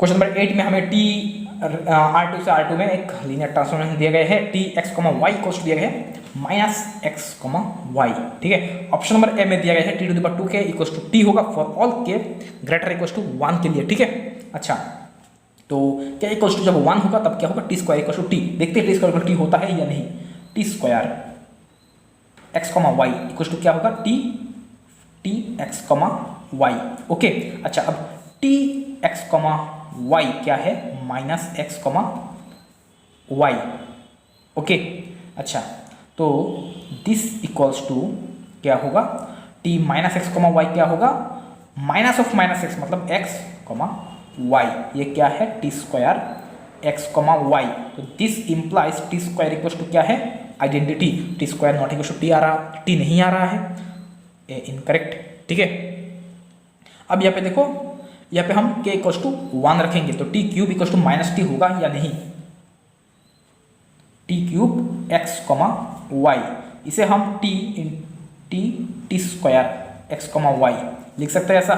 Question number 8 में हमें T R2 से R2 में एक लीनियर ट्रांसफॉर्मेशन दिया गया है, T x comma Y equals to दिया गया है माइनस एक्स कॉमा वाई। ठीक है, ऑप्शन नंबर ए में दिया गया है टी टू द पावर 2 के इक्वल्स टू टी होगा फॉर ऑल के ग्रेटर इक्वल्स टू 1 के लिए। ठीक है, अच्छा तो क्या इक्वल्स टू जब 1 होगा तब क्या होगा, T square equals to T. देखते हैं टी स्क्वायर इक्वल टी होता है या नहीं। T square x comma Y equals to क्या होगा, T x comma Y. Okay, अच्छा अब टी एक्स कॉमा वाई क्या है, minus x comma Y. Okay, अच्छा तो दिस इक्वल्स टू क्या होगा, T minus x comma Y क्या होगा, माइनस ऑफ माइनस एक्स मतलब एक्स कॉमा वाई। ये क्या है, T square x comma Y. तो this implies T square equals to क्या है, identity. T square not equals to T आ रहा, टी नहीं आ रहा है, इनकरेक्ट। ठीक है, अब यहाँ पे देखो, यहाँ पे हम k इक्वल्स टू 1 रखेंगे तो T cube equals to minus T होगा या नहीं। T cube x comma y, इसे हम T square x comma y लिख सकते हैं ऐसा।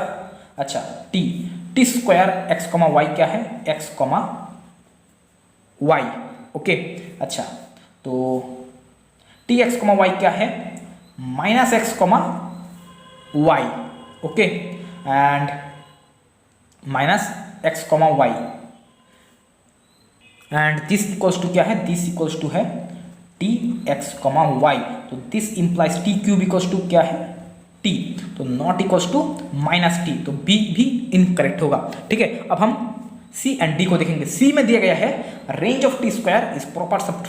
अच्छा T square x comma Y क्या है, एक्स कॉमा वाई। ओके, अच्छा तो टी एक्स कॉमा वाई क्या है, minus x comma Y. Okay, and minus x comma y and this equals to क्या है, दिस इक्वल्स टू है टी एक्स कॉमा वाई। तो this implies T cube equals to क्या है, T, तो not equals to minus T, तो B भी incorrect होगा। ठीक है, अब हम सी एंड डी को देखेंगे। सी में दिया गया है range of T square is proper sub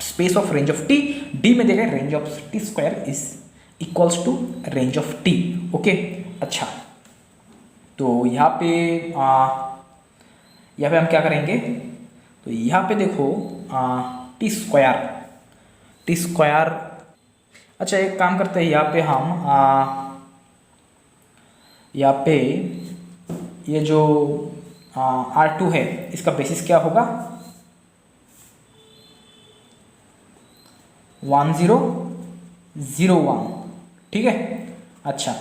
space of range of T. D में दिया गया range of T square is equals to range of T. Okay, अच्छा तो यहाँ पे हम क्या करेंगे, तो यहाँ पे देखो टी स्क्वायर। अच्छा एक काम करते हैं, यहाँ पे हम यहाँ पे ये जो R2 है इसका बेसिस क्या होगा, 1001। ठीक है, अच्छा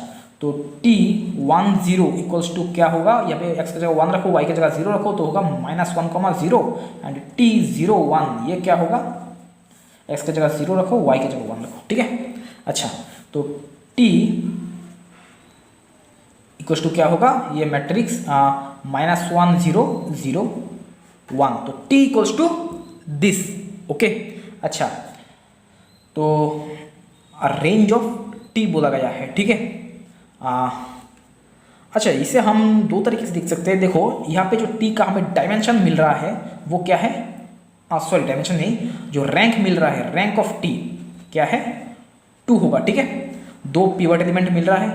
तो T10 इक्वल्स टू क्या होगा, यहाँ पे x की जगह 1 रखो, y की जगह 0 रखो तो होगा -1,0 एंड T01 ये क्या होगा, x की जगह 0 रखो, y की जगह 1 रखो। ठीक है, अच्छा तो T इक्वल्स टू क्या होगा, ये मैट्रिक्स -1 0 0 1, तो T equals to this. Okay, अच्छा तो रेंज ऑफ T बोला गया है। ठीक है, अच्छा इसे हम दो तरीके से देख सकते हैं। देखो यहाँ पे जो टी का हमें डायमेंशन मिल रहा है वो क्या है, सॉरी डायमेंशन नहीं, जो रैंक मिल रहा है, रैंक ऑफ टी क्या है, 2 होगा। ठीक है, 2 पिवट एलिमेंट मिल रहा है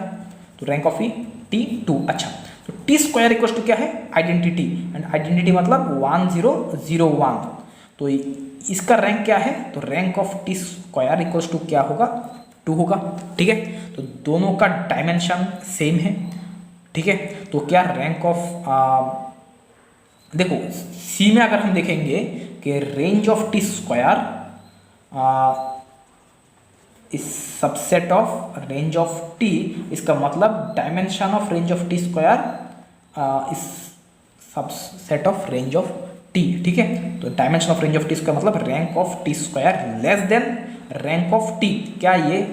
तो रैंक ऑफ टी 2। अच्छा तो टी स्क्वायर इक्वल्स टू क्या है, आइडेंटिटी, एंड आइडेंटिटी मतलब 1001, तो इसका रैंक क्या है, तो rank of T square equals to क्या होगा, 2 होगा। ठीक है, तो दोनों का डायमेंशन सेम है। ठीक है, तो क्या रैंक ऑफ देखो सी में अगर हम देखेंगे कि range of T square is subset of range of T, इसका मतलब dimension of range of T square is subset of range of T. ठीक है, तो dimension of range of T square मतलब rank of T square less than rank of T. क्या ये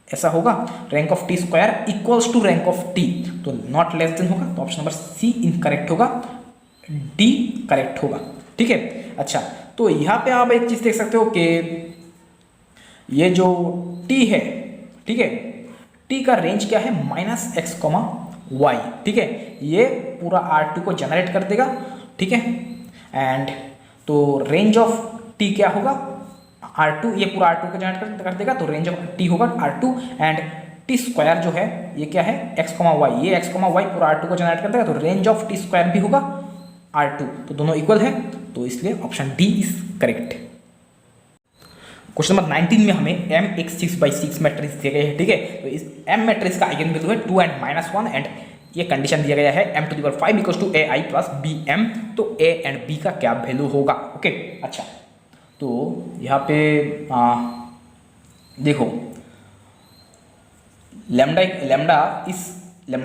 ऐसा होगा, rank of T square equals to rank of T, तो not less than होगा, तो ऑप्शन नंबर सी इनकरेक्ट होगा, D correct होगा। ठीक है, अच्छा तो यहाँ पे आप एक चीज देख सकते हो कि ये जो टी है, ठीक है, टी का रेंज क्या है, -x, y। ठीक है, ये पूरा R2 को जनरेट कर देगा। ठीक है, एंड तो रेंज ऑफ टी क्या होगा, R2, ये पूरा R2 को जनरेट कर देगा, तो रेंज ऑफ टी होगा R2, एंड टी स्क्वायर जो है ये क्या है, x, y, ये x, y पूरा R2 को जनरेट कर देगा, तो रेंज ऑफ टी स्क्वायर भी होगा R2, तो दोनों इक्वल है, तो इसलिए option D is correct. Question number 19 में हमें M एक 6x6 मैट्रिक्स दिया गया है। ठीक है, तो इस M मैट्रिक्स का आइगन वैल्यू है 2 and -1 एंड ये कंडीशन दिया गया है m⁵ equals to AI plus BM, तो A एंड B का क्या वैल्यू होगा। ओके, अच्छा तो यहाँ पे देखो लैम्डा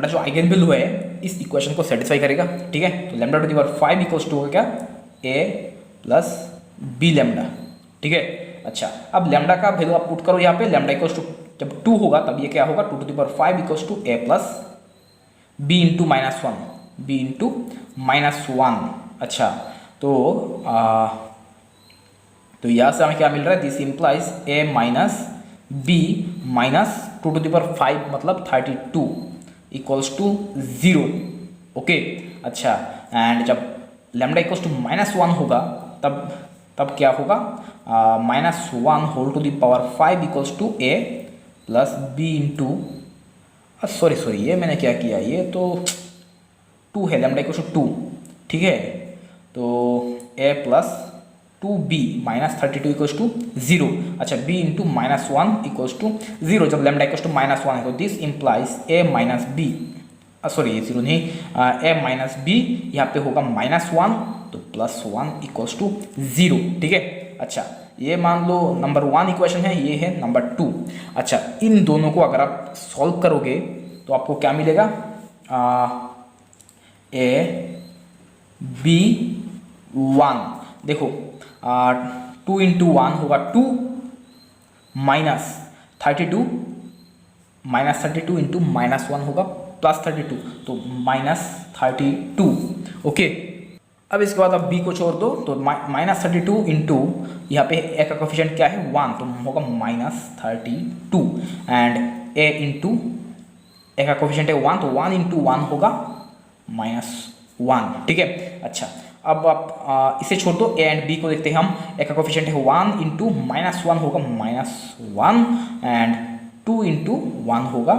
जो आइगन वैल्यू है इस इक्वेशन को सेटिस्फाई करेगा, ठीक है। तो lambda to the power 5 equals to होगा क्या, ए प्लस बी लैम्डा, ठीक है। अच्छा, अब लैम्डा का वैल्यू आप पुट करो यहाँ पे, लैम्डा इक्वल्स टू जब 2 होगा तब ये क्या होगा, 2 to the power 5 equals to A plus B into minus one, B into minus one. अच्छा, तो यहाँ से हमें क्या मिल रहा है, this implies A minus B minus 2 to the power 5 मतलब 32 इक्वल्स टू 0, ओके। अच्छा, एंड जब लैम्डा इक्वल्स टू -1 होगा तब क्या होगा, -1 whole to the power 5 equals to A plus B into, sorry ये मैंने क्या किया, ये तो 2 है, लैम्डा इक्वल्स टू 2, ठीक है। तो A plus 2b minus 32 equals to 0। अच्छा, b इंटू -1 इक्वल्स टू 0, जब लैम्डा इक्वल्स टू -1 है तो this implies A minus B, sorry ये 0 नहीं, ए माइनस बी यहाँ पे होगा -1 तो +1 इक्वल्स टू 0, ठीक है। अच्छा, ये मान लो नंबर 1 इक्वेशन है, ये है नंबर 2। अच्छा, इन दोनों को अगर आप सॉल्व करोगे तो आपको क्या मिलेगा, ए बी 1, देखो 2 इंटू 1 होगा 2 माइनस 32 इंटू -1 होगा +32 तो -32, ओके। अब इसके बाद आप b को छोड़ दो तो -32 इंटू यहाँ पे ए का कोफिशिएंट क्या है 1 तो होगा -32 एंड ए इंटू ए का कोफिशिएंट है 1 तो 1 इंटू 1 होगा -1, ठीक है। अच्छा, अब आप इसे छोड़ दो, ए एंड बी को देखते हैं हम। ए का कोफिशिएंट है 1 इंटू -1 होगा -1 एंड 2 इंटू 1 होगा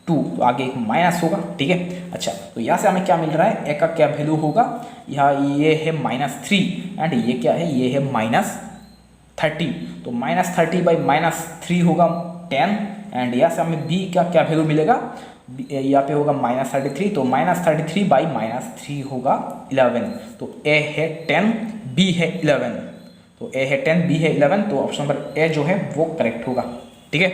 2 तो आगे एक माइनस होगा, ठीक है। अच्छा, तो यहाँ से हमें क्या मिल रहा है, ए का क्या वैल्यू होगा, यहाँ ये है -3 एंड ये क्या है, ये है -30 तो -30 बाई -3 होगा 10 एंड यहाँ से हमें बी का क्या वैल्यू मिलेगा, यहाँ पे होगा -33 तो -33 बाई -3 होगा 11 तो ए है 10 बी है 11 तो ए है 10 बी है 11 तो ऑप्शन नंबर ए जो है वो करेक्ट होगा, ठीक है।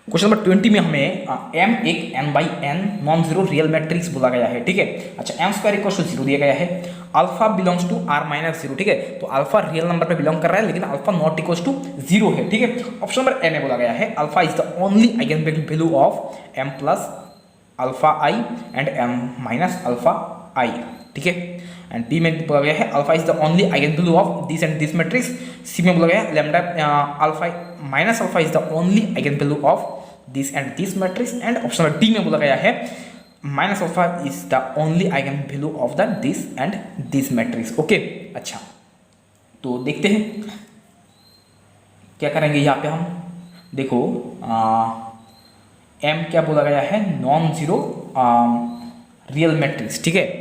क्वेश्चन नंबर 20 में हमें m एक n by n non zero real matrix बोला गया है, ठीक है। अच्छा, m स्क्वायर इक्वल टू 0 दिया गया है, alpha belongs to r minus 0, ठीक है। तो अल्फा रियल नंबर पे बिलोंग कर रहा है लेकिन अल्फा नॉट इक्वल टू 0 है, ठीक है। ऑप्शन नंबर ए में बोला गया है alpha is the only eigen value of m plus alpha i and m minus alpha i, ठीक है। एंड बी में बोला गया है alpha is the only eigen value of this and this matrix. C में बोला गया है lambda alpha minus alpha is the only eigen value of this and this matrix and option number D में बोला गया है minus alpha is the only eigen value of the this and this matrix, okay. अच्छा, तो देखते हैं क्या करेंगे यहाँ पे हम। देखो m क्या बोला गया है, नॉन जीरो रियल मैट्रिक्स, ठीक है।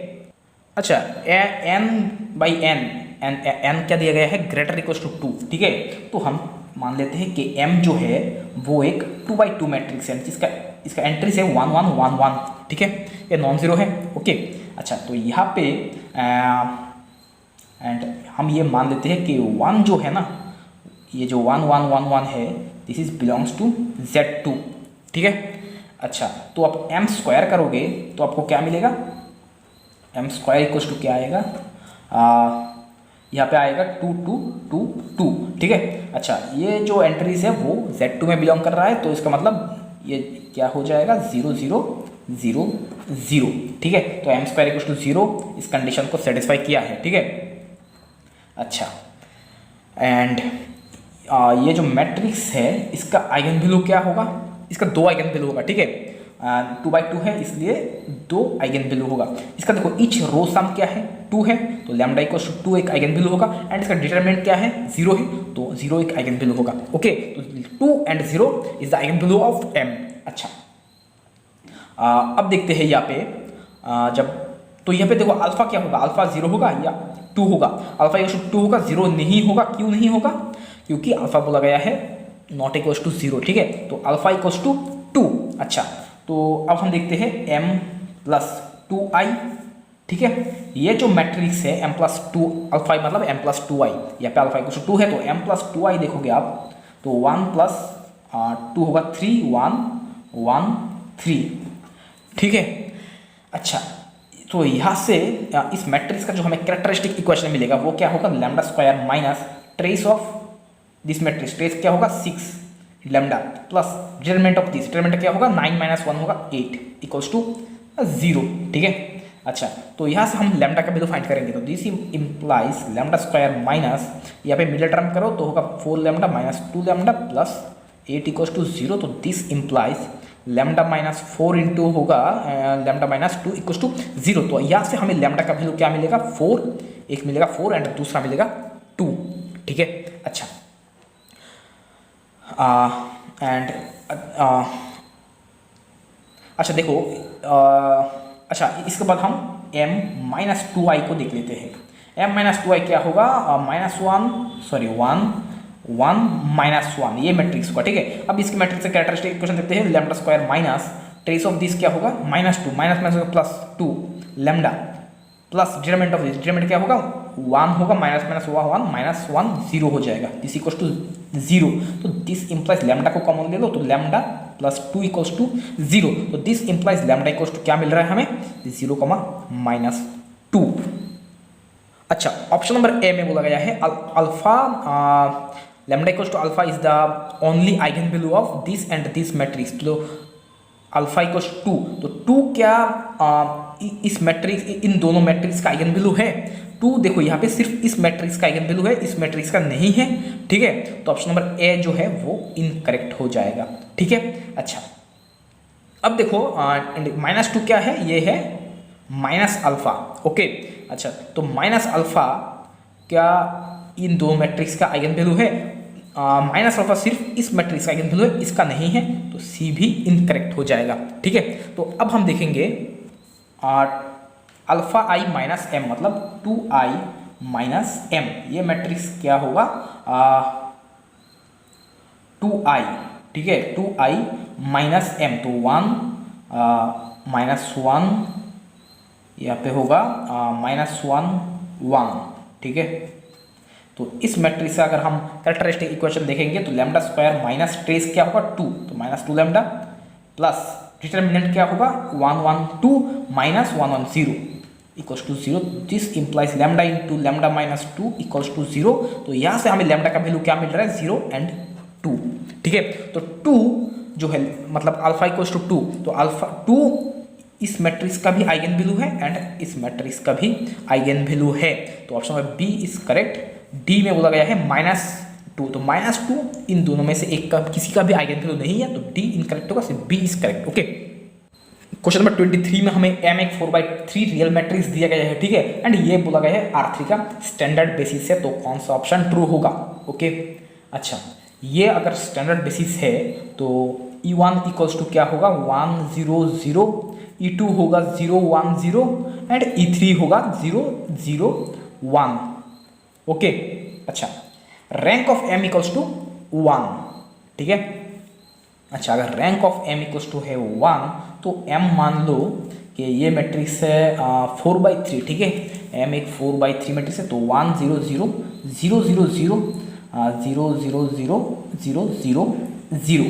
अच्छा, n बाई n क्या दिया गया है, ग्रेटर इक्वल्स टू 2, ठीक है। तो हम मान लेते हैं कि m जो है वो एक 2/2 मैट्रिक्स है जिसका इसका एंट्रीज है 1 1 1 1, ठीक है। ये नॉन जीरो है, ओके। अच्छा, तो यहाँ पे एंड हम ये मान लेते हैं कि 1 जो है ना, ये जो 1 1 1 1 है this is belongs to Z2, ठीक है। अच्छा, तो आप m स्क्वायर करोगे तो आपको क्या मिलेगा, m स्क्वायर इक्वल्स टू क्या आएगा, यहाँ पे आएगा 2 2 2 2, ठीक है। अच्छा, ये जो एंट्रीज है वो Z2 में बिलोंग कर रहा है तो इसका मतलब ये क्या हो जाएगा 0 0 0 0, ठीक है। तो m स्क्वायर इक्वल्स टू 0 इस कंडीशन को सेटिस्फाई किया है, ठीक है। अच्छा, एंड ये जो मैट्रिक्स है इसका आइगन वैल्यू क्या होगा, इसका 2 आइगन वैल्यू होगा, ठीक है। 2/2 है इसलिए 2 आइगन वैल्यू होगा। इसका देखो ईच रो सम क्या है 2 है तो लैम्डा इक्वल्स टू 2 एक आइगन वैल्यू होगा एंड इसका डिटरमिनेंट क्या है 0 है तो 0 एक आइगन वैल्यू होगा, ओके। तो 2 and 0 is the eigen value of m। अच्छा, अब देखते हैं यहाँ पे जब तो यहाँ पे देखो अल्फा क्या होगा, अल्फा 0 होगा या 2 होगा, अल्फा इक्वल्स टू 2 होगा, 0 नहीं होगा, क्यों नहीं होगा, क्योंकि अल्फा बोला गया है नॉट इक्वल्स टू 0, ठीक है। तो अल्फा इक्वल्स टू 2। अच्छा, तो अब हम देखते हैं m प्लस 2i, ठीक है। ये जो मैट्रिक्स है m प्लस 2 अल्फा मतलब m प्लस 2i, यहाँ पे अल्फा इक्वल्स टू 2 है तो m प्लस 2i देखोगे आप तो 1 प्लस 2 होगा 3 1 1 3, ठीक है। अच्छा, तो यहाँ से इस मैट्रिक्स का जो हमें कैरेक्टरिस्टिक इक्वेशन मिलेगा वो क्या होगा, lambda square minus trace of this matrix, trace क्या होगा 6 lambda plus determinant of this, determinant क्या होगा 9 - 1 होगा 8 इक्वल्स टू 0। ठीक है, अच्छा, तो यहाँ से हम लैम्डा का वैल्यू फाइंड करेंगे, तो this implies lambda square minus, यहाँ पे मिडिल टर्म करो तो होगा 4 lambda minus 2 lambda plus 8 equals to 0। तो this implies lambda minus 4 into होगा लैम्डा माइनस 2 इक्वल्स टू 0। तो यहाँ से हमें लैम्डा का वैल्यू क्या मिलेगा 4, एक मिलेगा 4 एंड दूसरा मिलेगा 2। ठीक है, अच्छा, एंड अच्छा देखो, अच्छा इसके बाद हम m माइनस 2i को देख लेते हैं। m माइनस 2i क्या होगा, वन माइनस 1 ये मैट्रिक्स का। ठीक है, अब इसके मैट्रिक्स से कैरेक्टरिस्टिक इक्वेशन देखते हैं, lambda square minus trace of this क्या होगा -2 minus plus 2 lambda plus determinant of this, determinant क्या होगा 1 होगा, माइनस माइनस हुआ 1 माइनस 1 0 हो जाएगा, दिस इक्वल्स टू 0। तो दिस इंप्लाइज लैम्डा को कॉमन ले लो, तो लैम्डा प्लस 2 इक्वल्स टू 0। तो this implies lambda equals to क्या मिल रहा है हमें 0, -2। अच्छा, ऑप्शन नंबर ए में बोला गया है alpha lambda equals to alpha is the only eigen value of this and this matrix. तो अल्फा इक्वल्स 2, तो 2 क्या इस मैट्रिक्स, इन दोनों मैट्रिक्स का आइगन वैल्यू है 2। देखो यहाँ पे सिर्फ इस मैट्रिक्स का आइगन वैल्यू है, इस मैट्रिक्स का नहीं है। ठीक है, तो ऑप्शन नंबर ए जो है वो इनकरेक्ट हो जाएगा। ठीक है, अच्छा, अब देखो -2 क्या है, ये है माइनस अल्फा। ओके, अच्छा, तो माइनस अल्फा क्या इन दो मैट्रिक्स का आइगन वैल्यू है, माइनस अल्फा सिर्फ इस मैट्रिक्स का आइगन वैल्यू है, इसका नहीं है, तो सी भी इनकरेक्ट हो जाएगा। ठीक है, तो अब हम देखेंगे अल्फा i माइनस एम मतलब 2i माइनस एम, ये मैट्रिक्स क्या होगा 2i। ठीक है, 2i माइनस एम, तो 1 -1 यहाँ पे होगा -1 1। ठीक है, तो इस मैट्रिक्स का अगर हम कैरेक्टरिस्टिक इक्वेशन देखेंगे तो लैम्डा स्क्वायर माइनस ट्रेस क्या होगा 2, तो -2 लैम्डा प्लस डिटरमिनेंट क्या होगा 1 1 2 minus 1 1 0 equals to 0। This implies lambda into lambda minus 2 equals to 0। तो यहाँ से हमें लैम्डा का वैल्यू क्या मिल रहा है 0 एंड 2। ठीक है, तो 2 जो है मतलब अल्फा इक्वल्स टू 2, तो अल्फा 2 इस मैट्रिक्स का भी आइगन वैल्यू है एंड इस मैट्रिक्स का भी आइगन वैल्यू है। तो option number B is correct. D में बोला गया है -2, तो -2 इन दोनों में से एक का किसी का भी आइगन वैल्यू नहीं है, तो डी इनकरेक्ट होगा, सिर्फ B is correct. Okay, question number 23 में हमें m एक 4/3 रियल मैट्रिक्स दिया गया है। ठीक है, एंड ये बोला गया है R3 का स्टैंडर्ड बेसिस है, तो कौन सा ऑप्शन ट्रू होगा। ओके, अच्छा, ये अगर स्टैंडर्ड बेसिस है तो E1 इक्वल्स टू क्या होगा 1 0 0, E2 होगा 0 1 0 एंड E3 होगा 0 0 1। ओके, अच्छा, rank of m equals to 1। ठीक है, अच्छा, अगर rank of m equals to है 1 तो m मान लो कि ये मैट्रिक्स है 4/3। ठीक है, m एक 4/3 मैट्रिक्स है, तो 1 0 0 0 0 0 0 0 0 0 0 0।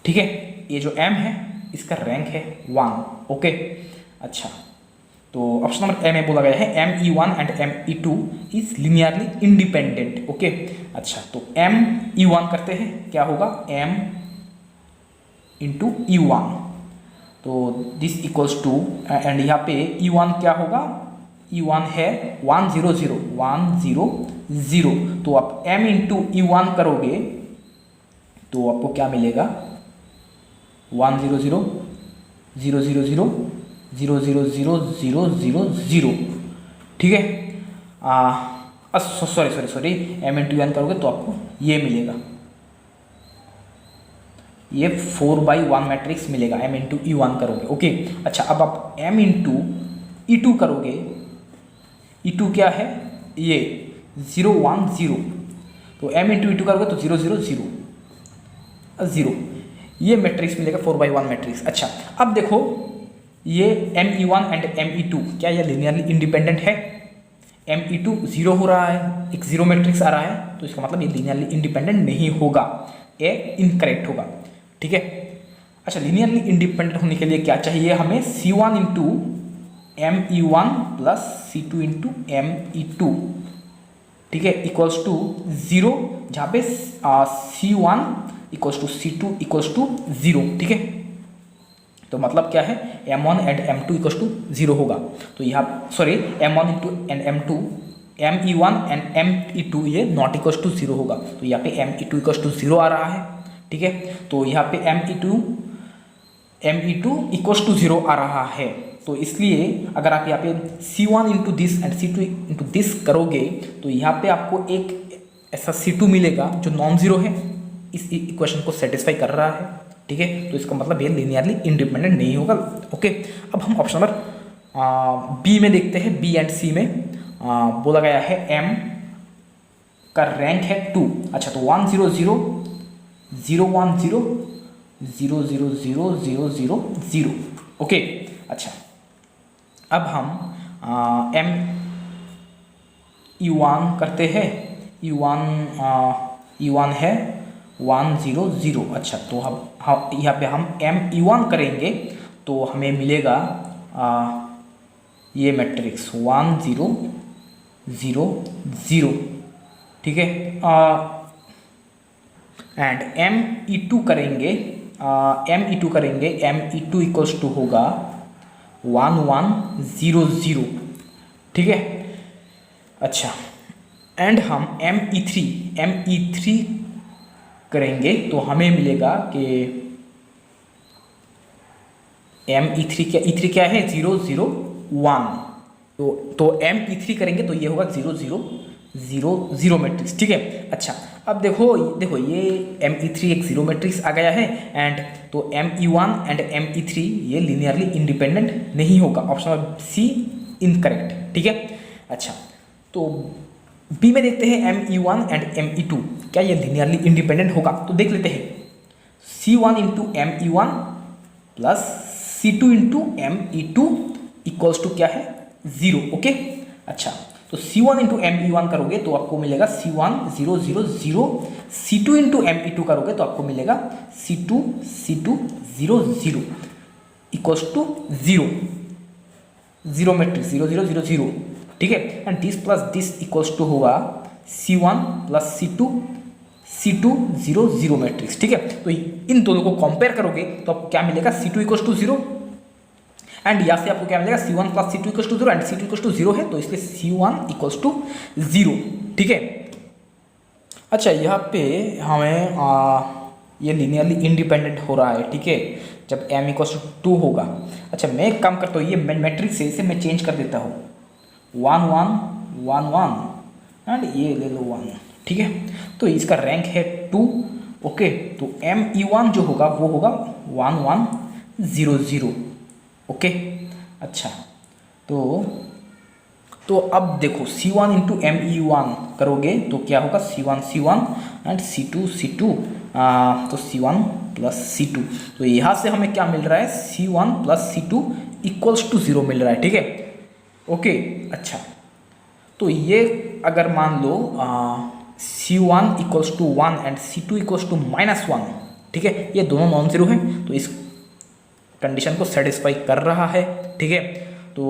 ठीक है, ये जो m है इसका रैंक है 1। ओके, अच्छा, तो ऑप्शन नंबर ए में बोला गया है ME1 and ME2 is linearly independent. Okay, अच्छा, तो ME1 करते हैं, क्या होगा m इंटू E1, तो दिस इक्वल्स टू एंड यहाँ पे E1 क्या होगा, E1 है 1 0 0 1 0 0, तो आप m इंटू E1 करोगे तो आपको क्या मिलेगा 1 0 0 0 0 0 0 0 0 0 0 0। ठीक है, सॉरी m इंटू E1 करोगे तो आपको ये मिलेगा, ये 4/1 मैट्रिक्स मिलेगा m इंटू E1 करोगे। ओके, अच्छा, अब आप m इंटू E2 करोगे, E2 क्या है ये 0 1 0, तो m इंटू E2 करोगे तो 0 0 0 0, ये मैट्रिक्स मिलेगा 4/1 मैट्रिक्स। अच्छा, अब देखो ये ME1 एंड ME2 क्या ये लिनियरली इंडिपेंडेंट है, ME2 0 हो रहा है, एक 0 मैट्रिक्स आ रहा है, तो इसका मतलब ये लिनियरली इंडिपेंडेंट नहीं होगा, ए इनकरेक्ट होगा। ठीक है, अच्छा, लिनियरली इंडिपेंडेंट होने के लिए क्या चाहिए हमें, C1 into ME1 plus C2 into ME2, ठीक है, इक्वल्स टू 0, जहाँ पे C1 equals to C2 equals to 0, ठीक है। तो मतलब क्या है, M1 and M2 equals to 0 होगा। तो यहाँ sorry M1 into and M2, ME1 and ME2 ये नॉट इक्वल्स टू 0 होगा। तो यहाँ पे ME2 इक्वल्स टू 0 आ रहा है, ठीक है। तो यहाँ पे ME2 इक्वल्स टू 0 आ रहा है। तो इसलिए अगर आप यहाँ पे C1 into this and C2 into this करोगे तो यहाँ पे आपको एक ऐसा C2 मिलेगा जो नॉन जीरो है, इस इक्वेशन को सेटिस्फाई कर रहा है, ठीक है। तो इसका मतलब ये लिनियरली इंडिपेंडेंट नहीं होगा, ओके। अब हम ऑप्शन नंबर बी में देखते हैं। बी एंड सी में बोला गया है M का रैंक है 2। अच्छा, तो 1 0 0 0 1 0 0 0 0 0 0 0, ओके। अच्छा, अब हम E1 करते हैं। E1 है 1 0 0। अच्छा, तो हम यहाँ पे हम ME1 करेंगे तो हमें मिलेगा ये मैट्रिक्स 1 0 0 0, ठीक है। एंड ME2 करेंगे, ME2 इक्वल्स टू होगा 1 1 0 0, ठीक है। अच्छा, एंड हम ME3 करेंगे तो हमें मिलेगा कि E3 क्या है, 0 0 1। तो ME3 करेंगे तो ये होगा 0 0 0 0 मैट्रिक्स, ठीक है। अच्छा, अब देखो ये ME3 एक 0 मैट्रिक्स आ गया है, एंड तो ME1 एंड ME3 ये लिनियरली इंडिपेंडेंट नहीं होगा। ऑप्शन नंबर सी इनकरेक्ट, ठीक है। अच्छा, तो बी में देखते हैं ME1 एंड ME2 क्या ये लिनियरली इंडिपेंडेंट होगा। तो देख लेते हैं, C1 into ME1 plus C2 into ME2 equals to क्या है, 0, ओके। अच्छा, तो C1 इंटू ME1 करोगे तो आपको मिलेगा C1 0 0 0, C2 इंटू ME2 करोगे तो आपको मिलेगा C2 0 0 इक्वल्स टू 0 मैट्रिक्स 0 0 0 0, ठीक है। And this plus this equals to होगा C1 प्लस C2 0 0 मैट्रिक्स, ठीक है। तो इन दोनों को कंपेयर करोगे तो आपको क्या मिलेगा, C2 इक्वल्स टू 0, एंड यहाँ से आपको क्या मिलेगा, C1 plus C2 equals to 0 and C2 equals to 0 है, तो इसलिए C1 इक्वल्स टू 0, ठीक है। अच्छा, यहाँ पे हमें ये लिनियरली इंडिपेंडेंट हो रहा है, ठीक है, जब M इक्वल्स टू 2 होगा। अच्छा, मैं एक काम करता हूँ, ये मैट्रिक्स है इसे मैं चेंज कर देता हूँ, 1 1 1 1 एंड ये ले लो 1, ठीक है। तो इसका रैंक है 2, ओके। तो ME1 जो होगा वो होगा 1 1 0 0, ओके। अच्छा, तो अब देखो C1 इंटू ME1 करोगे तो क्या होगा, C1 एंड C2 तो C1 प्लस C2। तो यहाँ से हमें क्या मिल रहा है, C1 plus C2 equals to 0 मिल रहा है, ठीक है, ओके। अच्छा, तो ये अगर मान लो C1 equals to 1 and C2 equals to -1, ठीक है, ये दोनों नॉन जीरो हैं, तो इस कंडीशन को सेटिस्फाई कर रहा है, ठीक है। तो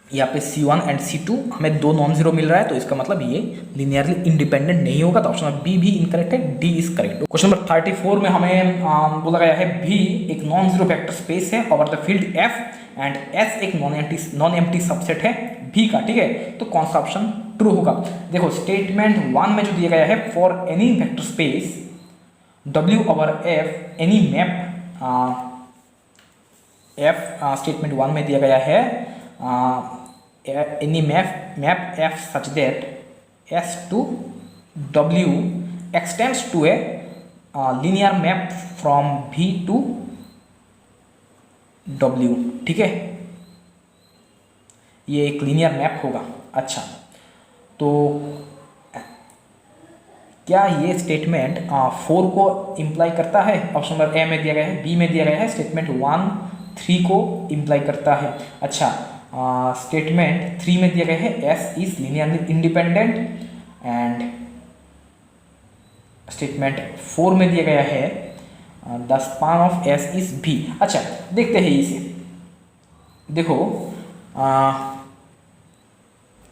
यहाँ पे C1 एंड C2 हमें दो नॉन जीरो मिल रहा है, तो इसका मतलब ये लिनियरली इंडिपेंडेंट नहीं होगा। तो ऑप्शन बी भी इनकरेक्ट है, D is correct. Question number 34 में हमें बोला गया है भी एक नॉन जीरो वेक्टर स्पेस है over the field F and S एक नॉन एम्प्टी सबसेट है भी का, ठीक है। तो कौन सा ऑप्शन ट्रू होगा। देखो स्टेटमेंट 1 में जो दिया गया है, for any vector space W over F any map F statement 1 में दिया गया है any map F such that S to W extends to a linear map from V to W, ठीक है, ये एक लीनियर मैप होगा। अच्छा, तो क्या ये स्टेटमेंट 4 को इम्प्लाई करता है। ऑप्शन नंबर ए में दिया गया है, बी में दिया गया है स्टेटमेंट 1 3 को इम्प्लाई करता है। अच्छा, स्टेटमेंट 3 में दिया गया है S is linearly independent, and statement 4 में दिया गया है the span of S is भी। अच्छा देखते हैं इसे, देखो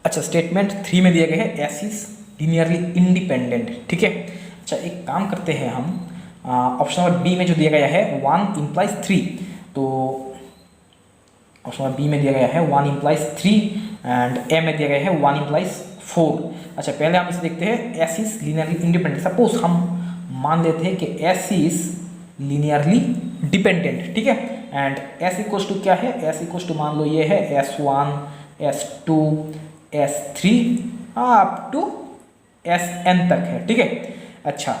अच्छा स्टेटमेंट 3 में दिया गया है एस इज लीनियरली इंडिपेंडेंट, ठीक है। अच्छा एक काम करते हैं हम, ऑप्शन नंबर बी में जो दिया गया है 1 implies 3, तो ऑप्शन नंबर बी में दिया गया है 1 implies 3 एंड ए में दिया गया है 1 implies 4। अच्छा पहले हम इसे देखते हैं, S is linearly independent. Suppose हम मान लेते हैं कि एस इज लीनियरली डिपेंडेंट, ठीक है, एंड एस इक्वल्स टू क्या है, एस इक्वल्स टू मान लो ये है S1 S2 S3 up to Sn तक है, ठीक है। अच्छा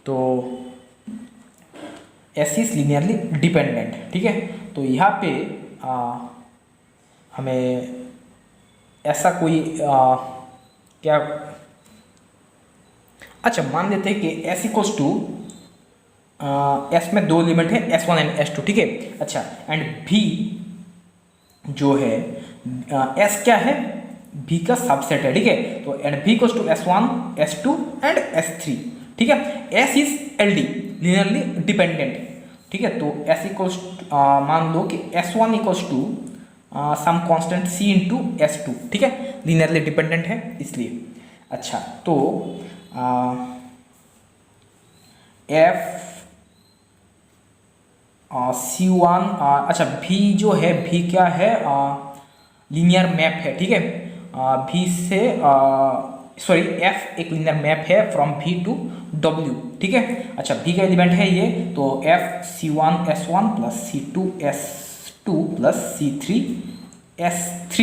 तो एस इज लीनियरली डिपेंडेंट, ठीक है। तो यहाँ पे हमें ऐसा कोई क्या, अच्छा मान लेते हैं कि s इक्वल्स टू एस में 2 एलिमेंट है S1 एंड S2, ठीक है। अच्छा एंड V जो है S क्या है, V का सबसेट है, ठीक है। तो and V equals to S1 S2 and S3, ठीक है। S is LD linearly dependent, ठीक है। तो S इक्वल्स मान लो कि S1 equals to some constant C into S2, ठीक है, लीनियरली डिपेंडेंट है इसलिए। अच्छा तो F C1 अच्छा V जो है, V क्या है, लीनियर मैप है, ठीक है। V से सॉरी F एक लीनियर मैप है फ्रॉम V टू W, ठीक है। अच्छा V का एलिमेंट है ये, तो F C1 S1 plus C2 S2 plus C3 S3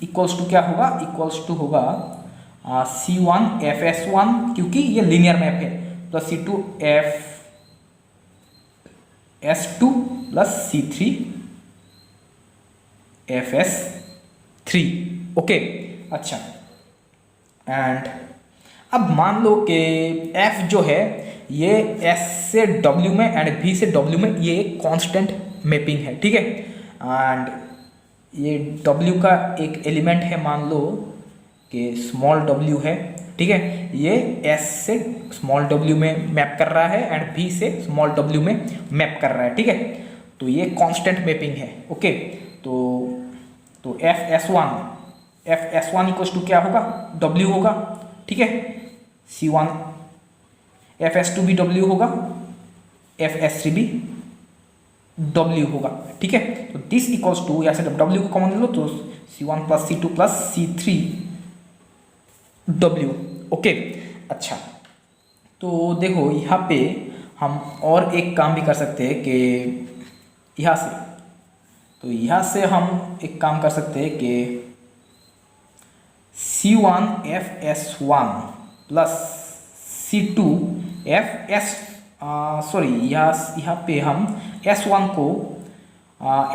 equals to क्या होगा, इक्वल्स टू होगा C1 FS1 क्योंकि ये लीनियर मैप है, plus C2 FS2 plus C3 FS3, okay. अच्छा एंड अब मान लो कि F जो है ये S से W में एंड V से W में ये एक कांस्टेंट मैपिंग है, ठीक है। एंड ये W का एक एलिमेंट है, मान लो कि स्मॉल w है, ठीक है। ये S से स्मॉल w में मैप कर रहा है एंड V से स्मॉल w में मैप कर रहा है, ठीक है। तो ये कांस्टेंट मैपिंग है, ओके। तो FS1 इक्वल्स टू क्या होगा, W होगा, ठीक है। C1 FS2 भी W होगा, FS3 भी W होगा, ठीक है। तो दिस इक्वल्स टू, यहाँ से W को कॉमन ले लो तो C1 plus C2 plus C3 W, okay. अच्छा तो देखो यहाँ पे हम और एक काम भी कर सकते हैं कि यहाँ से, तो यहाँ से हम एक काम कर सकते हैं कि C1 FS1 plus C2 FS sorry यहाँ पे हम S1 को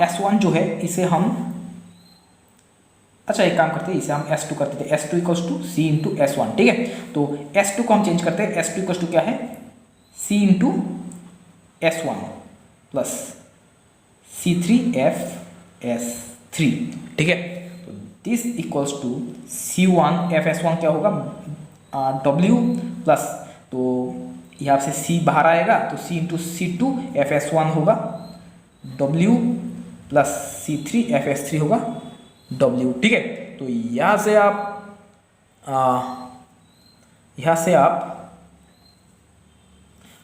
S1 जो है इसे हम, अच्छा एक काम करते हैं, इसे हम S2 करते थे, S2 equals to C into S1, ठीक है। तो S2 को हम चेंज करते हैं, S2 इक्वल्स टू क्या है, C into S1 plus C3 FS3, ठीक है। तो this equals to C1 FS1 क्या होगा, W प्लस, तो यहाँ से C बाहर आएगा तो C इंटू C2 FS1 होगा W प्लस C3 FS3 होगा W, ठीक है। तो यहाँ से आप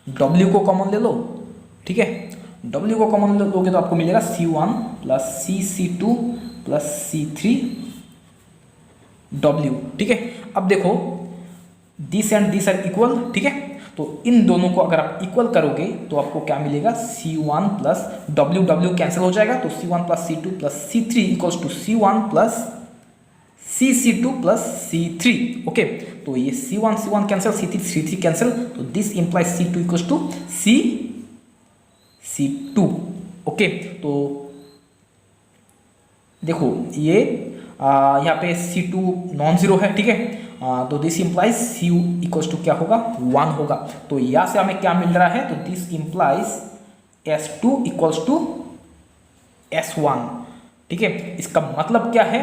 W को कॉमन ले लो, ठीक है। W को कॉमन लोगे तो आपको मिलेगा C1 plus C2 plus C3 W, ठीक है। अब देखो this and this are equal, ठीक है। तो इन दोनों को अगर आप इक्वल करोगे तो आपको क्या मिलेगा, C1 प्लस W कैंसिल हो जाएगा, तो C1 plus C2 plus C3 equals to C1 plus C2 plus C3, okay. तो ये C1 कैंसिल, C3 कैंसिल, तो this implies C2 equals to C2, okay. तो देखो ये यहाँ पे C2 नॉन जीरो है, ठीक है। तो this implies C equals to क्या होगा, 1 होगा। तो यहाँ से हमें क्या मिल रहा है, तो this implies S2 equals to S1, ठीक है। इसका मतलब क्या है,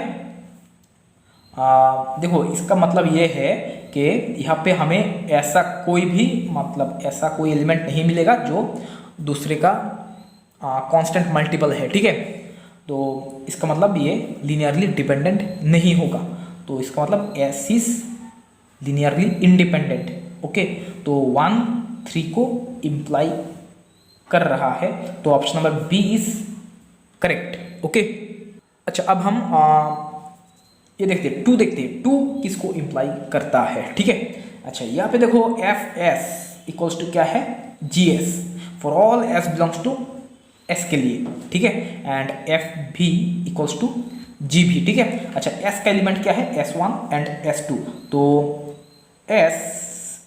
देखो इसका मतलब ये है कि यहाँ पे हमें ऐसा कोई भी, मतलब ऐसा कोई एलिमेंट नहीं मिलेगा जो दूसरे का कांस्टेंट मल्टीपल है, ठीक है। तो इसका मतलब ये लीनियरली डिपेंडेंट नहीं होगा, तो इसका मतलब S is linearly independent. Okay, तो 1 3 को इम्प्लाई कर रहा है, तो option number B is correct. Okay, अच्छा अब हम ये देखते हैं 2, देखते हैं 2 किसको इम्प्लाई करता है, ठीक है। अच्छा यहाँ पे देखो एफ एस इक्वल्स टू क्या है, G S for all S belongs to S के लिए, ठीक है। एंड एफ भी इक्वल्स टू जी भी, ठीक है। अच्छा एस का एलिमेंट क्या है, S1 एंड S2, तो एस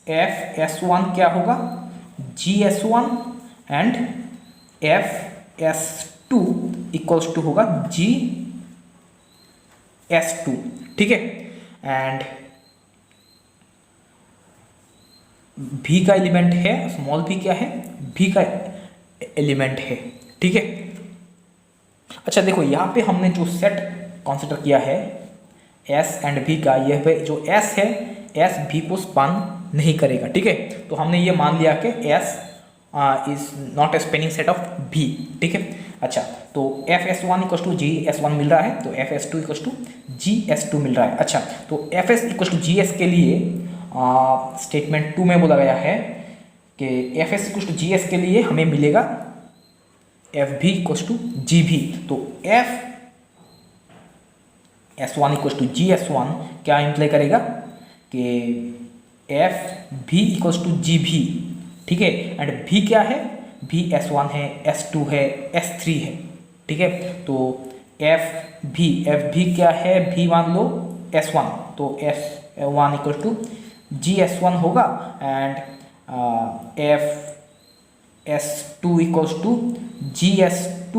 एफ S1 क्या होगा, GS1 and F S2 equals to होगा GS2, ठीक है। एंड भी का एलिमेंट है, स्मॉल भी क्या है, भी का एलिमेंट है, ठीक है। अच्छा देखो यहाँ पे हमने जो सेट कंसीडर किया है एस एंड भी का, यह पे जो एस है, एस भी को स्पान नहीं करेगा, ठीक है। तो हमने ये मान लिया कि S is not a spanning set of भी, ठीक है। अच्छा तो F S one equal to ji S one मिल रहा है, तो F S two equal to ji S two मिल रहा है। अच्छा तो F S equal to G S के लिए स्टेटमेंट 2 में बोला गया है कि एफ S equal to G S के लिए हमें मिलेगा एफ भी इक्वल टू जी भी, तो F S one equal to ji S one क्या इम्प्लाई करेगा कि एफ भी इक्वल टू जी भी, ठीक है। एंड भी क्या है, भी S1 है, S2 है, S3 है, ठीक है। तो एफ भी क्या है, भी मान लो S1, तो S1 equal to G S1 होगा and F S2 equals to G S2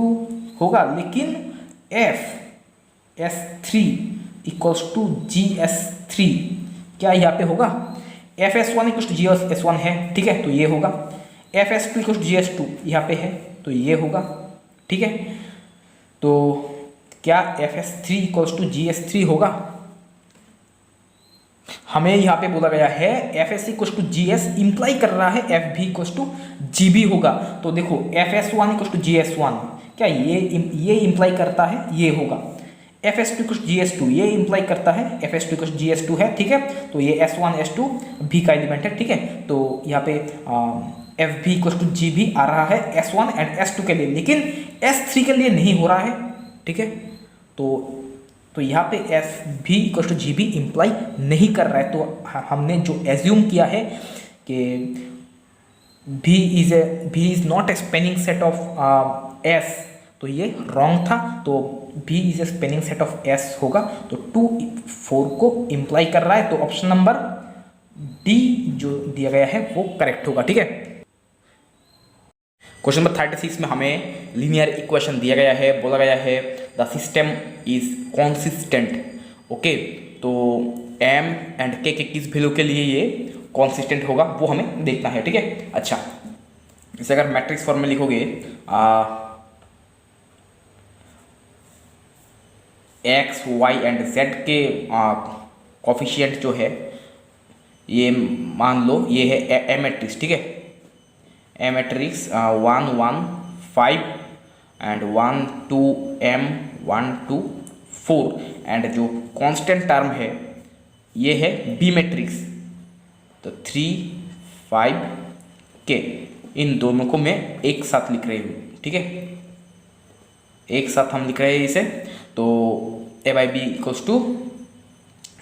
होगा, लेकिन F S3 equals to ji S3 क्या यहाँ पे होगा, F S1 equals to G S1 है, ठीक है, तो ये होगा। F S2 equals to G S2 यहाँ पे है, तो ये होगा, ठीक है। तो क्या F S3 equals to ji S3 होगा, हमें यहाँ पे बोला गया है F S equals to ji S imply कर रहा है एफ भी इक्वल्स टू जी बी होगा, तो देखो F S one equals to ji S one क्या ये इंप्लाई करता है, ये होगा। F S two equals G S two ये इंप्लाई करता है F S two equals G S two है, ठीक है। तो ये एस वन एस टू भी का एलिमेंट है, ठीक है। तो यहाँ पे एफ भी इक्वल्स टू जी भी आ रहा है S one and S two के लिए, लेकिन एस थ्री के लिए नहीं हो रहा है, ठीक है। तो यहाँ पे एफ भी equal to G B imply नहीं कर रहा है, तो हमने जो एज्यूम किया है कि B is not a spanning set of S, तो ये रॉन्ग था। तो B is a spanning set of S होगा, तो 2 4 को इम्प्लाई कर रहा है, तो ऑप्शन नंबर डी जो दिया गया है वो करेक्ट होगा, ठीक है। क्वेश्चन नंबर 36 में हमें लीनियर इक्वेशन दिया गया है, बोला गया है the system is consistent, okay. तो एम एंड के किस वैल्यू के लिए ये कॉन्सिस्टेंट होगा वो हमें देखना है, ठीक है। अच्छा इसे अगर मैट्रिक्स फॉर्म में लिखोगे एक्स वाई एंड जेड के कॉफिशिएंट जो है, ये मान लो ये है ए मैट्रिक्स, ठीक है। ए मैट्रिक्स 1 1 5 एंड 1 2 m 1 2 4 एंड जो कांस्टेंट टर्म है ये है बी मैट्रिक्स, तो 3 5 के, इन दोनों को मैं एक साथ लिख रही हूँ, ठीक है, एक साथ हम लिख रहे हैं इसे। तो A by B equals to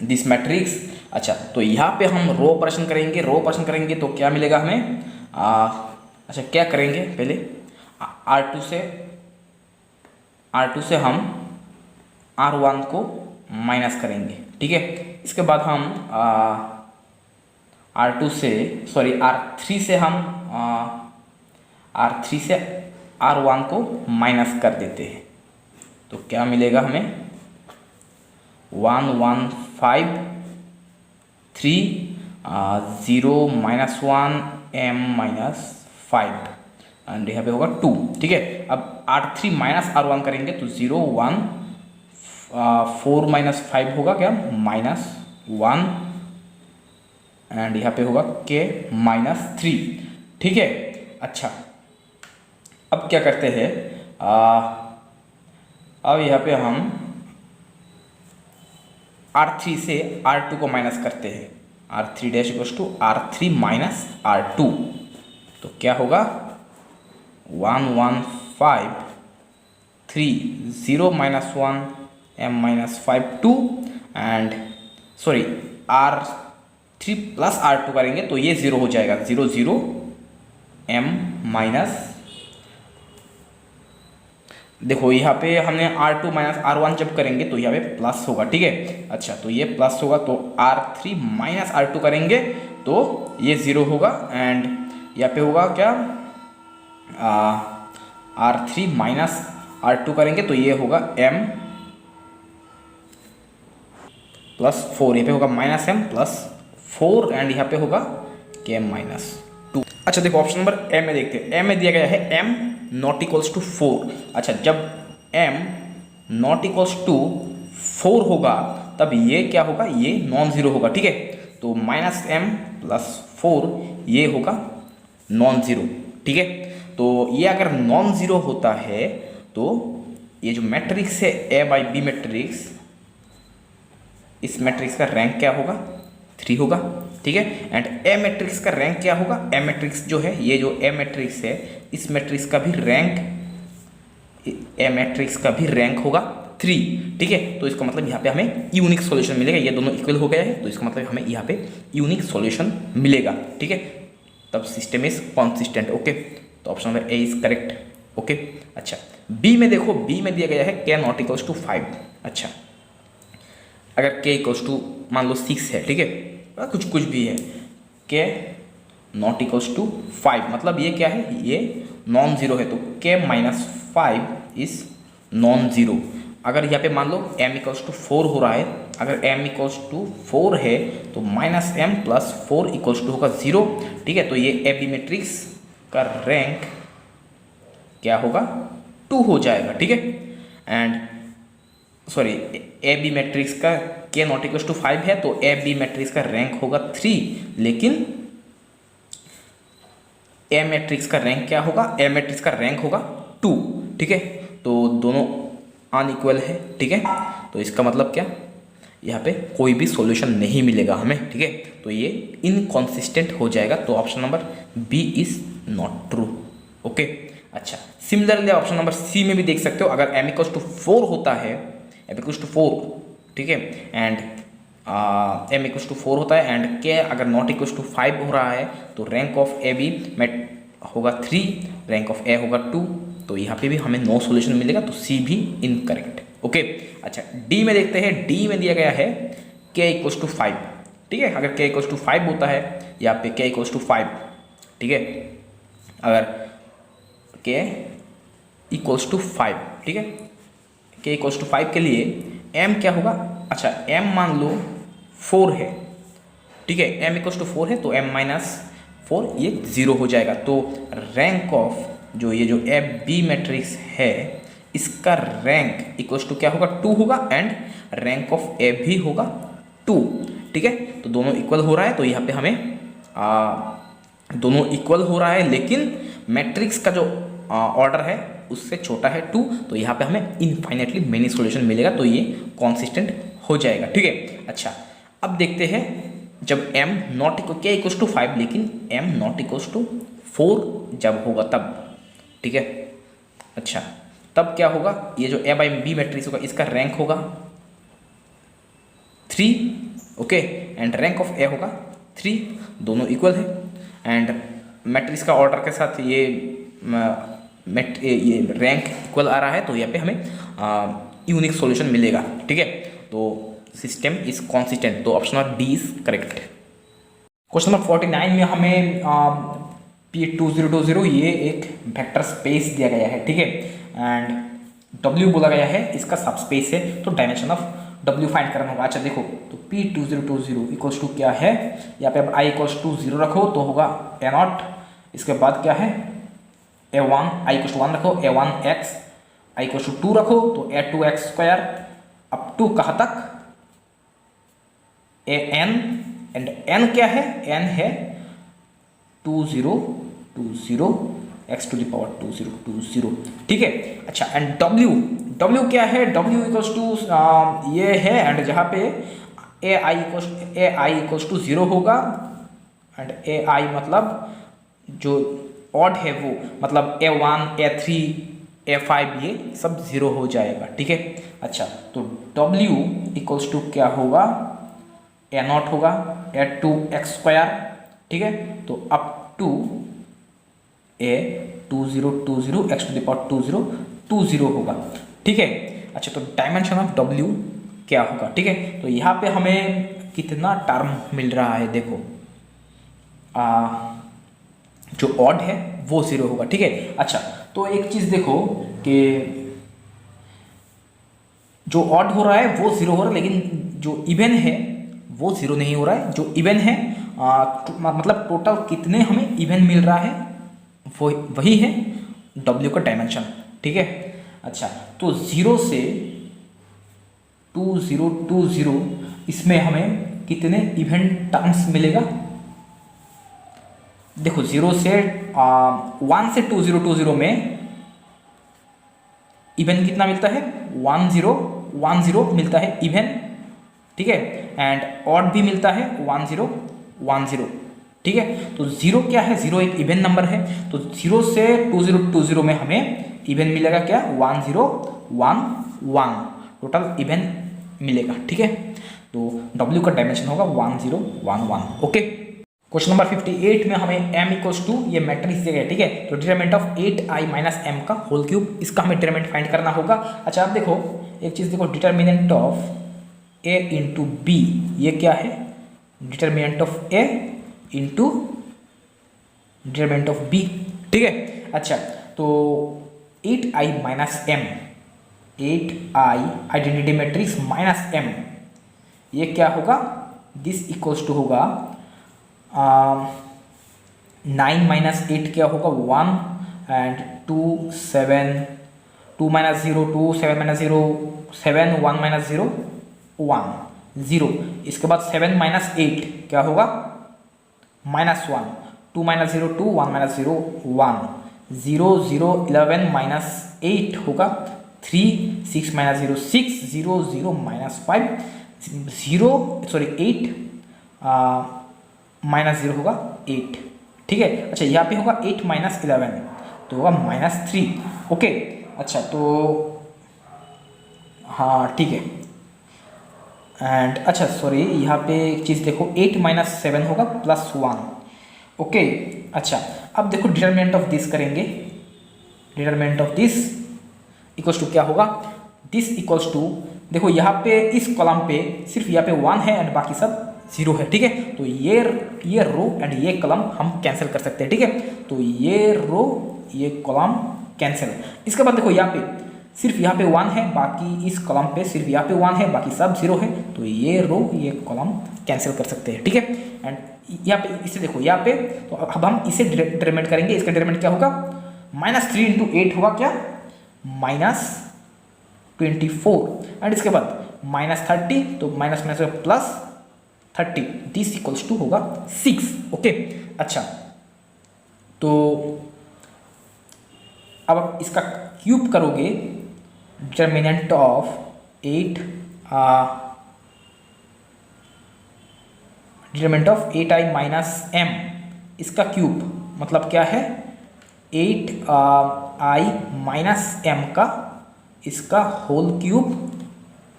this matrix. अच्छा तो यहाँ पे हम रो ऑपरेशन करेंगे, तो क्या मिलेगा हमें, अच्छा क्या करेंगे पहले R2 से हम R1 को माइनस करेंगे, ठीक है। इसके बाद हम R3 से हम R3 से R1 को माइनस कर देते हैं, तो क्या मिलेगा हमें 1 1 5 3 0 -1 m -5 एंड यहाँ पे होगा 2, ठीक है। अब R3 माइनस R1 करेंगे तो 0 1 4 -5 होगा क्या -1 एंड यहाँ पे होगा के -3, ठीक है। अच्छा अब क्या करते हैं, अब यहाँ पे हम R3 से R2 को माइनस करते हैं। R3 dash equals to R3 minus R2, तो क्या होगा 1 1 5 3 0 minus 1 m minus 5 2 and sorry R3 plus R2 करेंगे तो ये 0 हो जाएगा, 0 0 m माइनस, देखो यहाँ पे हमने R2 माइनस R1 जब करेंगे तो यहाँ पे प्लस होगा, ठीक है। अच्छा, तो ये प्लस होगा, तो R3 माइनस R2 करेंगे तो ये 0 होगा एंड यहाँ पे होगा क्या, R3 माइनस R2 करेंगे तो ये होगा m प्लस 4, यहाँ पे होगा माइनस m प्लस 4 एंड यहाँ पे होगा m माइनस 2। अच्छा देखो ऑप्शन नंबर ए में देखते हैं, ए में दिया गया है m नॉट इक्वल्स टू 4। अच्छा, जब m नॉट इक्वल्स टू 4 होगा तब ये क्या होगा, ये नॉन जीरो होगा, ठीक है। तो माइनस m प्लस 4 ये होगा नॉन जीरो, ठीक है। तो ये अगर नॉन जीरो होता है तो ये जो मैट्रिक्स है a बाई बी मैट्रिक्स, इस मैट्रिक्स का रैंक क्या होगा, 3 होगा, ठीक है। एंड ए मैट्रिक्स का रैंक क्या होगा, ए मैट्रिक्स जो है, ये जो ए मैट्रिक्स है इस मैट्रिक्स का भी रैंक, ए मैट्रिक्स का भी रैंक होगा 3, ठीक है। तो इसका मतलब यहाँ पे हमें यूनिक सॉल्यूशन मिलेगा, ये दोनों इक्वल हो गया है तो इसका मतलब हमें यहाँ पे यूनिक सॉल्यूशन मिलेगा, ठीक है। तब सिस्टम इज कॉन्सिस्टेंट, ओके। तो option number A is correct, okay. अच्छा, बी में देखो, बी में दिया गया है k नॉट इक्वल्स टू 5। अच्छा, अगर k इक्वल्स टू मान लो 6 है, ठीक है, कुछ भी है, k नॉट इक्वल्स टू 5 मतलब ये क्या है, ये नॉन जीरो है, तो k minus 5 is non zero. अगर यहाँ पे मान लो m इक्वल्स टू 4 हो रहा है, अगर m इक्वल्स टू 4 है तो minus m plus 4 equals to होगा 0, ठीक है। तो ये ए बी मैट्रिक्स का रैंक क्या होगा, 2 हो जाएगा, ठीक है। And sorry, A B matrix का k नॉट इक्वल्स टू 5 है तो ए बी मैट्रिक्स का रैंक होगा 3, लेकिन ए मैट्रिक्स का रैंक क्या होगा, ए मैट्रिक्स का रैंक होगा 2, ठीक है। तो दोनों अनइक्वल है, ठीक है। तो इसका मतलब क्या, यहाँ पे कोई भी सॉल्यूशन नहीं मिलेगा हमें, ठीक है। तो ये इनकॉन्सिस्टेंट हो जाएगा, तो option number B is not true, okay. अच्छा, सिमिलरली ऑप्शन नंबर सी में भी देख सकते हो, अगर m इक्वल्स टू 4 होता है, m इक्वल्स टू 4, ठीक है, एंड m इक्वल्स टू 4 होता है एंड k अगर नॉट इक्वल्स टू 5 हो रहा है तो रैंक ऑफ ए बी होगा 3, रैंक ऑफ ए होगा 2, तो यहाँ पे भी हमें नो सॉल्यूशन मिलेगा, तो सी भी इनकरेक्ट, ओके। अच्छा, डी में देखते हैं, डी में दिया गया है k इक्वल्स टू 5, ठीक है। अगर k इक्वल्स टू 5 होता है, यहाँ पे k इक्वल्स टू 5, ठीक है, अगर k इक्वल्स टू 5, ठीक है, k इक्वल्स टू 5 के लिए m क्या होगा, अच्छा m मान लो 4 है, ठीक है, m इक्वल्स टू 4 है तो m माइनस 4 ये 0 हो जाएगा। तो रैंक ऑफ जो ये जो ए बी मैट्रिक्स है इसका रैंक इक्वल्स टू क्या होगा, 2 होगा एंड रैंक ऑफ ए भी होगा 2, ठीक है। तो दोनों इक्वल हो रहा है, तो यहाँ पे हमें दोनों इक्वल हो रहा है, लेकिन मैट्रिक्स का जो ऑर्डर है उससे छोटा है 2, तो यहाँ पे हमें इनफाइनेटली मेनी सॉल्यूशन मिलेगा, तो ये कॉन्सिस्टेंट हो जाएगा, ठीक है। अच्छा, अब देखते हैं जब m not equal k equals to 5 लेकिन m नॉट इक्वल्स टू 4 जब होगा तब, ठीक है। अच्छा, तब क्या होगा, ये जो a बाई बी मैट्रिक्स होगा इसका रैंक होगा 3, okay, and rank of a होगा 3, दोनों इक्वल है एंड मैट्रिक्स का ऑर्डर के साथ ये रैंक इक्वल आ रहा है, तो यहाँ पे हमें यूनिक सॉल्यूशन मिलेगा, ठीक है। तो सिस्टम इज कॉन्सिस्टेंट, तो option number D is correct. Question number 49 में हमें P2020 ये एक वेक्टर स्पेस दिया गया है, ठीक है, एंड W बोला गया है इसका सब स्पेस है, तो डायमेंशन ऑफ W फाइंड करना होगा। अच्छा देखो, तो P2020 इक्वल्स टू क्या है, यहाँ पे अब I इक्वल्स टू 0 रखो तो होगा A0, इसके बाद क्या है A1, I इक्वल्स टू 1 रखो, A1x, I इक्वल्स टू 2 रखो तो A2x स्क्वायर अप टू कहाँ तक an, एंड n क्या है, n है 2020 एक्स टू द पावर 2020, ठीक है। अच्छा, एंड डब्ल्यू क्या है, डब्ल्यू इक्वल्स टू ये है, एंड जहाँ पे ए आई इक्वल्स टू 0 होगा, एंड ए आई मतलब जो ऑड है वो, मतलब A1 A3 A5 ये सब 0 हो जाएगा, ठीक है। अच्छा, तो W इक्वल्स टू क्या होगा, A0 होगा, A2 x², ठीक है। तो up to A2020 x to the power 2020 होगा, ठीक है। अच्छा, तो डायमेंशन ऑफ W क्या होगा, ठीक है। तो यहाँ पे हमें कितना टर्म मिल रहा है, देखो जो ऑड है वो 0 होगा, ठीक है। अच्छा, तो एक चीज़ देखो कि जो ऑड हो रहा है वो 0 हो रहा है, लेकिन जो इवन है वो 0 नहीं हो रहा है। जो इवन है मतलब टोटल कितने हमें इवन मिल रहा है वो वही है W का डायमेंशन, ठीक है। अच्छा, तो 0 से 2020 इसमें हमें कितने इवन टर्म्स मिलेगा, देखो 0 से 1 से 2020 में इवन कितना मिलता है, 1010 मिलता है इवन, ठीक है। एंड ऑड भी मिलता है 1010, ठीक है। तो 0 क्या है, 0 एक इवन नंबर है, तो 0 से 2020 में हमें इवन मिलेगा क्या, 1011 टोटल इवन मिलेगा, ठीक है। तो W का डायमेंशन होगा 1011, ओके। क्वेश्चन नंबर 58 में हमें m इक्वल्स टू ये मैट्रिक्स दिया गया, ठीक है। तो determinant of 8i minus m का होल क्यूब, इसका हमें डिटरमिनेंट फाइंड करना होगा। अच्छा, आप देखो एक चीज़ देखो, determinant of a into B, ये क्या है, determinant of a into determinant of b, ठीक है। अच्छा, तो 8i minus m, 8i identity matrix minus m, ये क्या होगा, दिस इक्वल्स टू होगा 9 माइनस 8 क्या होगा 1, एंड 2 7 2 माइनस 0 2 7 माइनस 0 7 1 माइनस 0 1 0, इसके बाद 7 माइनस 8 क्या होगा -1, 2 माइनस 0 2 1 माइनस 0 1 0 0 11 माइनस 8 होगा 3 6 माइनस 0 6 0 0 माइनस 5 0 सॉरी 8 माइनस 0 होगा 8, ठीक है। अच्छा, यहाँ पे होगा 8 माइनस 11 तो होगा -3, ओके। अच्छा, तो हाँ ठीक है, एंड अच्छा सॉरी यहाँ पे एक चीज़ देखो 8 माइनस 7 होगा +1, ओके। अच्छा, अब देखो डिटरमिनेंट ऑफ दिस करेंगे, determinant of this equals to क्या होगा, दिस इक्वल्स टू देखो यहाँ पे इस कॉलम पे सिर्फ यहाँ पे 1 है एंड बाकी सब 0 है, ठीक है। तो ये रो एंड ये कॉलम हम कैंसिल कर सकते हैं, ठीक है। तो ये रो ये कॉलम कैंसिल। इसके बाद देखो यहाँ पे सिर्फ यहाँ पे 1 है, बाकी इस कॉलम पे सिर्फ यहाँ पे 1 है, बाकी सब 0 है, तो ये रो ये कॉलम कैंसिल कर सकते हैं, ठीक है। एंड यहाँ पे इसे देखो यहाँ पे, तो अब हम इसे डिटरमिनेंट करेंगे, इसका डिटरमिनेंट क्या होगा, -3 × 8 होगा क्या, -24, एंड इसके बाद -30 तो माइनस +30, दिस इक्वल्स टू होगा 6, ओके। अच्छा, तो अब इसका क्यूब करोगे, determinant of 8i minus m, इसका क्यूब मतलब क्या है 8i माइनस m का इसका होल क्यूब,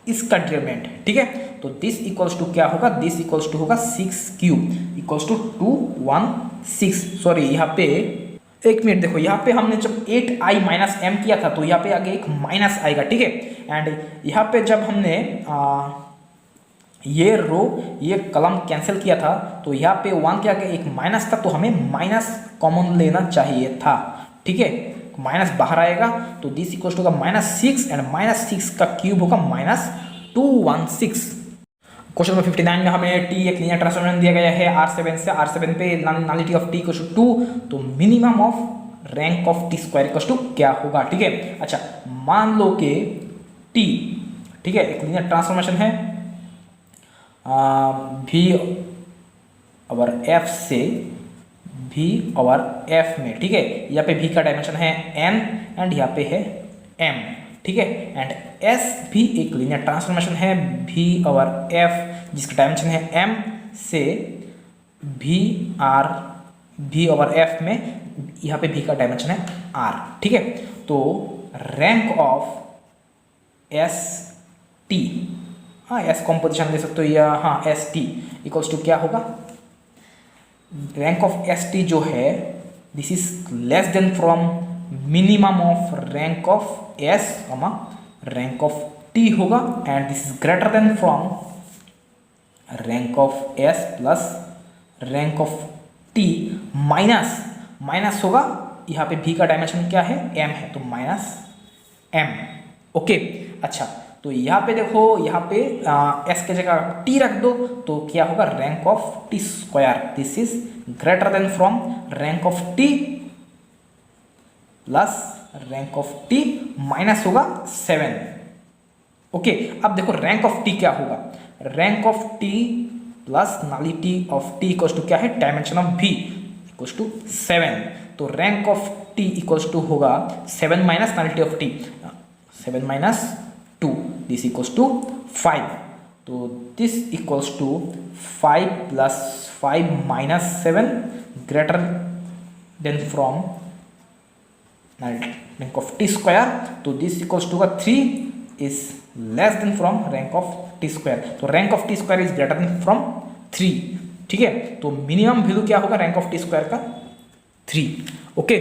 इसका डिटरमिनेंट, ठीक है। तो दिस इक्वल्स टू क्या होगा, दिस इक्वल्स टू होगा 6 क्यूब इक्वल्स टू 216, सॉरी यहाँ पे एक मिनट देखो, यहाँ पे हमने जब 8i माइनस m किया था तो यहाँ पे आगे एक माइनस आएगा, ठीक है। एंड यहाँ पे जब हमने ये रो ये कॉलम कैंसिल किया था तो यहाँ पे 1 के आगे एक माइनस था, तो हमें माइनस कॉमन लेना चाहिए था, ठीक है। माइनस बाहर आएगा तो दिस इक्वल्स टू होगा -6 एंड -6 का क्यूब होगा -216। क्वेश्चन नंबर 59 में हमें टी एक लीनियर ट्रांसफॉर्मेशन दिया गया है R7 से, R7 पे nullity of T equals to 2, तो minimum of rank of T square equals to क्या होगा, ठीक है। अच्छा, मान लो कि टी, ठीक है, एक लीनियर ट्रांसफॉर्मेशन है V ओवर F से v ओवर f में, ठीक है। यहाँ पे v का डायमेंशन है n एंड यहाँ पे है m, ठीक है। एंड s भी एक लीनियर ट्रांसफॉर्मेशन है v ओवर f जिसका डायमेंशन है m से v ओवर f में, यहाँ पे v का डायमेंशन है r, ठीक है। तो रैंक ऑफ एस टी, हाँ एस कॉम्पोजिशन ले सकते हो या हाँ एस टी इक्वल्स टू क्या होगा, रैंक ऑफ एस टी जो है this is less than from minimum of rank of S rank of T होगा, and this is greater than from rank of S plus rank of T minus होगा, यहाँ पे v का dimension क्या है m है तो माइनस m, ओके। अच्छा तो यहाँ पे देखो, यहाँ पे s के जगह t रख दो तो क्या होगा, rank of T square, this is greater than from rank of t plus rank of t minus होगा 7, ओके। अब देखो रैंक ऑफ t क्या होगा, rank of t plus nullity of t equals to क्या है, dimension of v equals to 7, तो rank of t equals to होगा 7 minus nullity of t, 7 minus 2, this equals to 5, तो this equals to 5 plus 5 minus 7 greater than from rank of T square, तो this equals to का 3 is less than from rank of T square, तो rank of T square is greater than from 3, ठीक है। तो minimum value क्या होगा rank of T square का 3, okay.